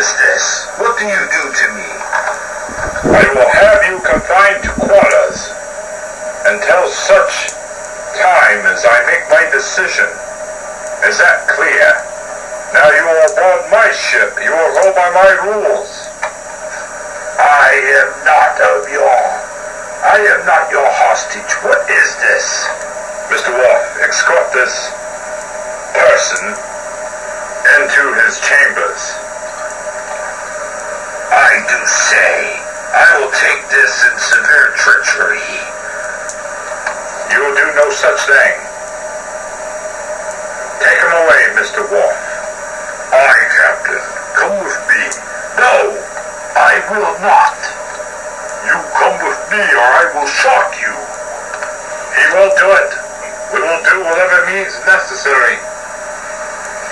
is this? What do you do to me? I will have you confined to quarters until such time as I make my decision. Is that clear? Now you are aboard my ship. You will go by my rules. I am not your hostage. What is this? Mr. Wolf, escort this person into his chambers. I do say, I will take this in severe treachery. You will do no such thing. Take him away, Mr. Wolf. Aye, Captain. Come with me. No, I will not. You come with me or I will shock you. He won't do it. We will do whatever means necessary.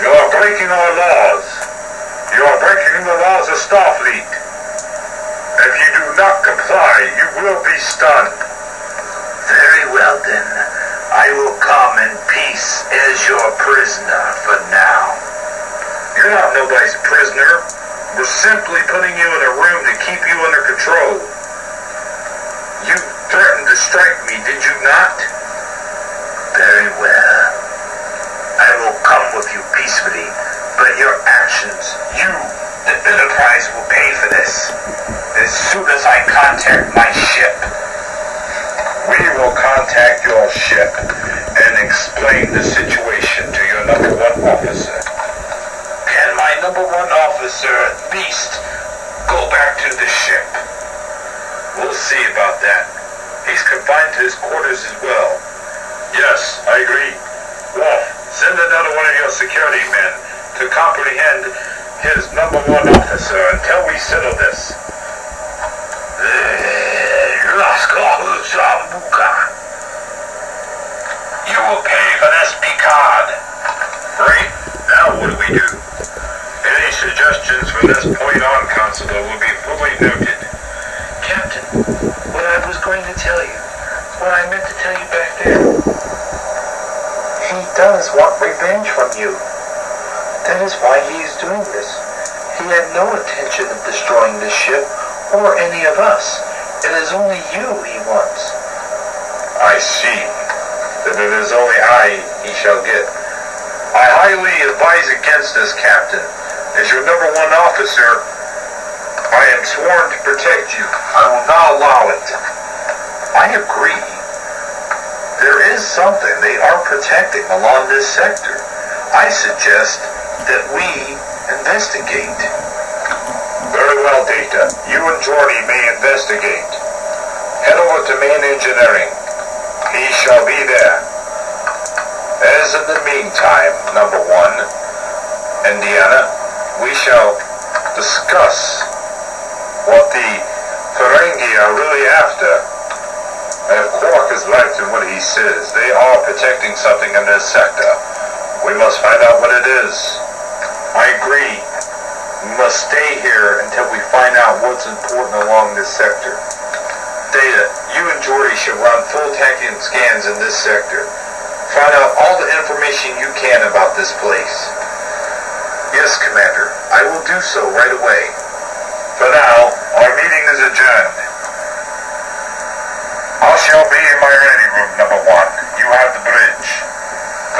You are breaking our laws. You are breaking the laws of Starfleet. If you do not comply, you will be stunned. Very well then. I will come in peace as your prisoner for now. You're not nobody's prisoner. We're simply putting you in a room to keep you under control. You threatened to strike me, did you not? Very well. I will come with you peacefully, but your actions, you, the Enterprise, will pay for this. As soon as I contact my ship. We will contact your ship and explain the situation to your number one officer. Can my number one officer, Beast, go back to the ship? We'll see about that. He's confined to his quarters as well. Yes, I agree. Wolf, send another one of your security men to comprehend his number one officer until we settle this. You will pay for this, Picard. Great. Now what do we do? Any suggestions from this point on, Constable, will be fully noted. Captain, what I was going to tell you, what I meant to tell you back there. He does want revenge from you. That is why he is doing this. He had no intention of destroying this ship or any of us. It is only you he wants. I see. Then it is only I he shall get. I highly advise against this, Captain. As your number one officer, I am sworn to protect you. I will not allow it. I agree. There is something they are protecting along this sector. I suggest that we investigate. Very well, Data. You and Geordi may investigate. Head over to main engineering. He shall be there. As in the meantime, number one, Indiana, we shall discuss what the Ferengi are really after. If Quark is right in what he says, they are protecting something in this sector. We must find out what it is. I agree. We must stay here until we find out what's important along this sector. Data, you and Geordi should run full tachyon scans in this sector. Find out all the information you can about this place. Yes, Commander. I will do so right away. For now, our meeting is adjourned. I shall be in my ready room, number one. You have the bridge.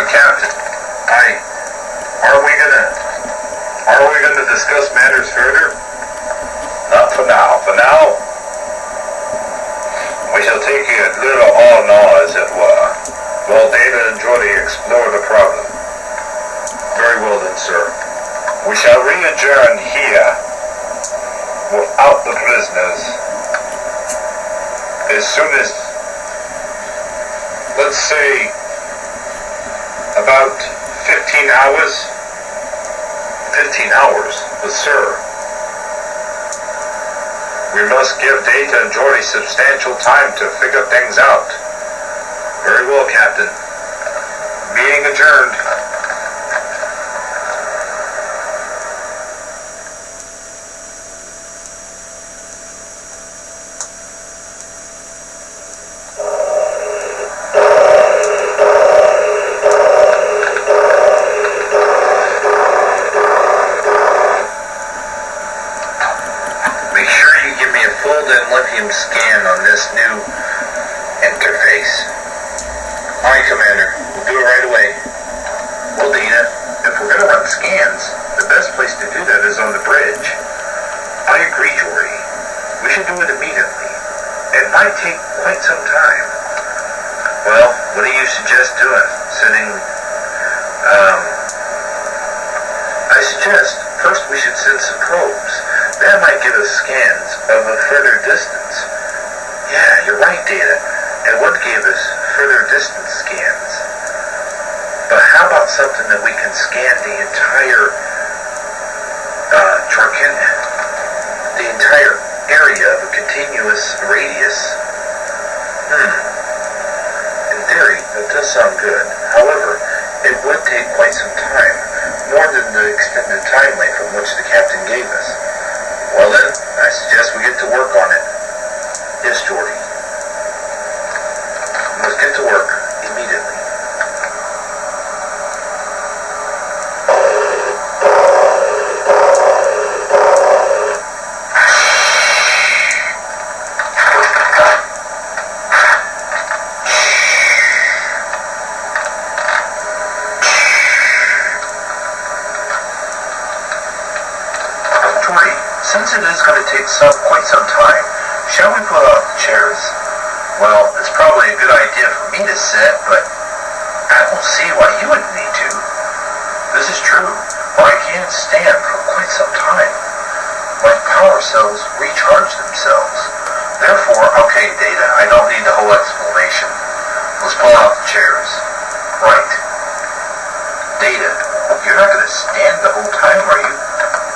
Captain, are we gonna discuss matters further? Not for now. For now, we shall take a little all-in-all, as it were, while Data and Geordi explore the problem. Very well then, sir. We shall re-adjourn here without the prisoners as soon as, let's say, about 15 hours. 15 hours? But sir, we must give Data and Geordi substantial time to figure things out. Very well, Captain. Meeting adjourned. lithium scan on this new interface. Alright, Commander. We'll do it right away. Well, Dina, if we're going to run scans, the best place to do that is on the bridge. I agree, Jordy. We should do it immediately. It might take quite some time. Well, what do you suggest doing? I suggest first we should send some probes. That might give us scans of a further distance. Yeah, you're right, Data. It would give us further distance scans. But how about something that we can scan the entire the entire area of a continuous radius? In theory, that does sound good. However, it would take quite some time, more than the extended time length from which the captain gave us. Well then, I suggest we get to work on it. Yes, Jordy. Let's get to work immediately. Since it is going to take quite some time, shall we pull out the chairs? Well, it's probably a good idea for me to sit, but I don't see why you would need to. This is true, or I can't stand for quite some time. My power cells recharge themselves. Therefore, okay, Data, I don't need the whole explanation. Let's pull out the chairs. Right. Data, you're not going to stand the whole time, are you?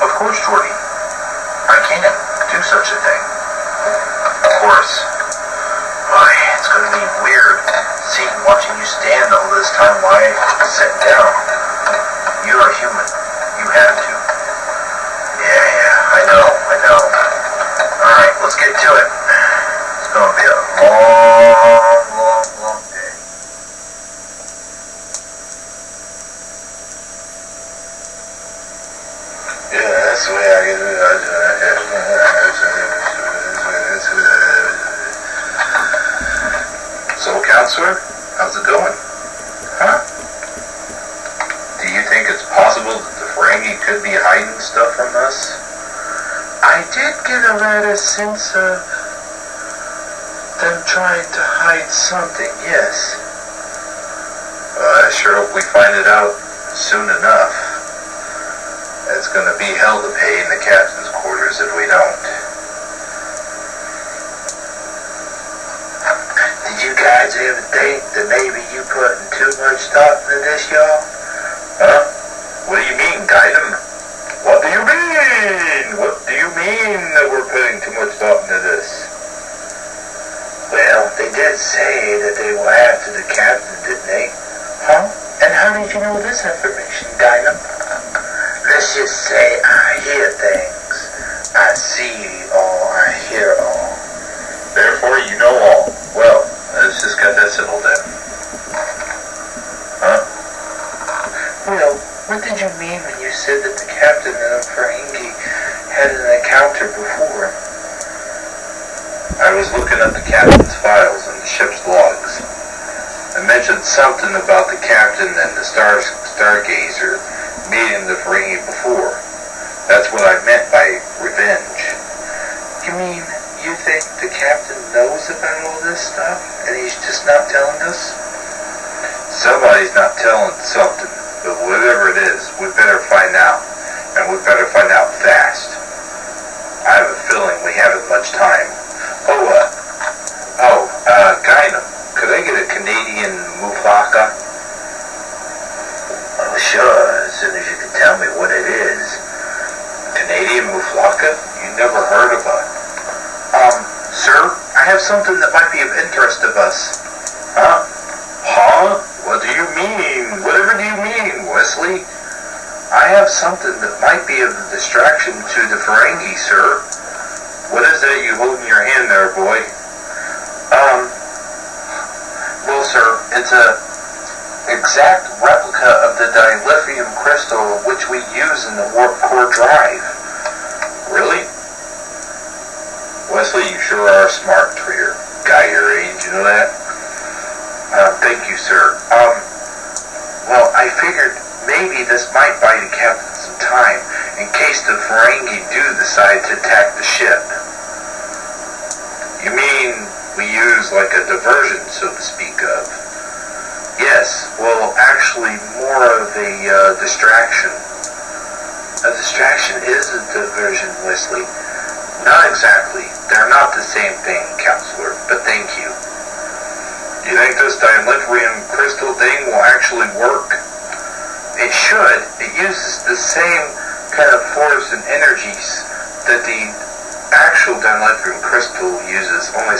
Of course, Jordy. I can't do such a thing. Of course. Why, it's going to be weird watching you stand all this time while I sit down. You're a human. You have to. Yeah, I know. Alright, let's get to it. It's going to be a long day. Yeah, that's the way I get it. So, Counselor, how's it going? Huh? Do you think it's possible that the Ferengi could be hiding stuff from us? I did get a rather sense of them trying to hide something, yes. I sure hope we find it out soon enough. It's going to be hell to pay in the captain's quarters if we don't. Did you guys ever think that maybe you putting too much thought into this, y'all? Huh? What do you mean, Guidem? What do you mean? What do you mean that we're putting too much thought into this? Well, they did say that they were after the captain, didn't they? Huh? And how did you know this information, Guidem? Let's just say I hear things. I see all, I hear all. Therefore, you know all. Well, let's just get that settled then. Huh? Well, what did you mean when you said that the captain and Ferengi had an encounter before? I was looking at the captain's files and the ship's logs. I mentioned something about the captain and the Stargazer meeting the Ferengi before. That's what I meant by revenge. You mean you think the captain knows about all this stuff and he's just not telling us? Somebody's not telling something, but whatever it is, we better find out. And we better find out fast. I have a feeling we haven't much time. Guinan, could I get a Canadian mufaka? Oh, sure, as soon as you can tell me what it is. Canadian muflaka? You never heard of it? Sir, I have something that might be of interest of us. Huh? Huh? What do you mean? Whatever do you mean, Wesley? I have something that might be of a distraction to the Ferengi, sir. What is that you hold in your hand there, boy? Well, sir, it's a exact replica of the dilithium crystal which we use in the warp core drive. Really? Wesley, you sure are smart for your guy your age, you know that? Thank you, sir. Well, I figured maybe this might buy the captain some time in case the Ferengi do decide to attack the ship. You mean we use like a diversion, so to speak of? Yes, well, actually more of a distraction. A distraction is a diversion, Wesley. Not exactly. They're not the same thing, Counselor, but thank you. You think this dilithium crystal thing will actually work? It should. It uses the same kind of force and energies that the actual dilithium crystal uses, only